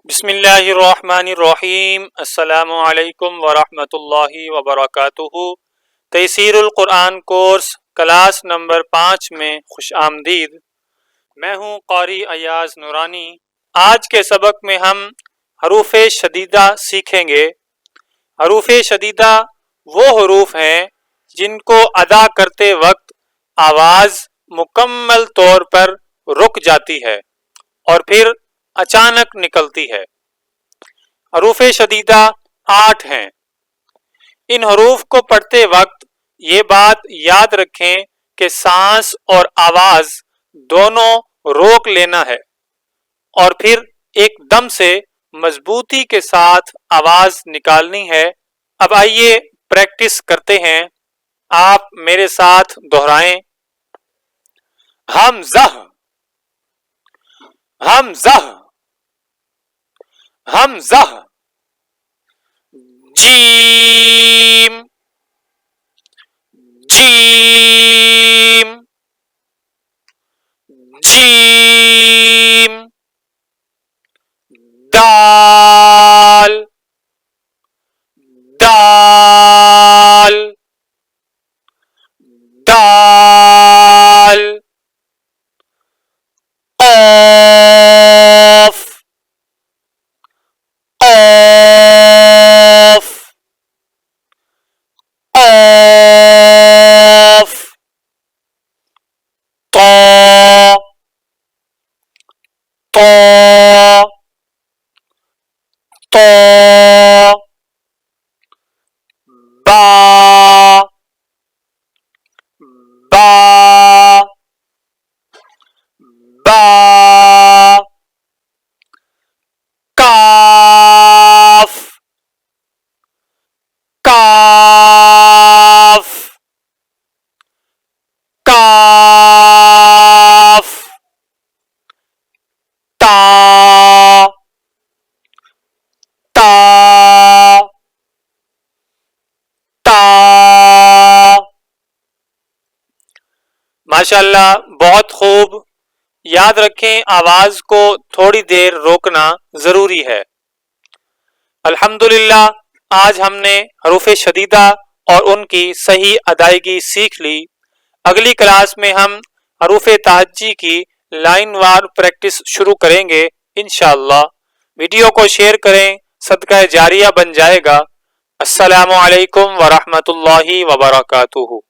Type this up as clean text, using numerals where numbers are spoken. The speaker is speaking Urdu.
بسم اللہ الرحمن الرحیم۔ السلام علیکم ورحمۃ اللہ وبرکاتہ۔ تیسیر القرآن کورس کلاس نمبر 5 میں خوش آمدید۔ میں ہوں قاری ایاز نورانی۔ آج کے سبق میں ہم حروف شدیدہ سیکھیں گے۔ حروف شدیدہ وہ حروف ہیں جن کو ادا کرتے وقت آواز مکمل طور پر رک جاتی ہے اور پھر اچانک نکلتی ہے۔ حروف شدیدہ 8 ہیں۔ ان حروف کو پڑھتے وقت یہ بات یاد رکھیں کہ سانس اور آواز دونوں روک لینا ہے اور پھر ایک دم سے مضبوطی کے ساتھ آواز نکالنی ہے۔ اب آئیے پریکٹس کرتے ہیں۔ آپ میرے ساتھ دہرائیں۔ حمزہ، حمزہ، حمزہ، جیم، جیم، جیم، دال، دال، دال، قاف، قاف، قاف، طا، طا، طا، با، با، با، کاف، کاف، کاف، تا، تا، تا۔ ماشاءاللہ، بہت خوب۔ یاد رکھیں آواز کو تھوڑی دیر روکنا ضروری ہے۔ الحمدللہ، آج ہم نے حروف شدیدہ اور ان کی صحیح ادائیگی سیکھ لی۔ اگلی کلاس میں ہم حروف تہجی کی لائن وار پریکٹس شروع کریں گے انشاءاللہ۔ ویڈیو کو شیئر کریں، صدقہ جاریہ بن جائے گا۔ السلام علیکم ورحمۃ اللہ وبرکاتہ۔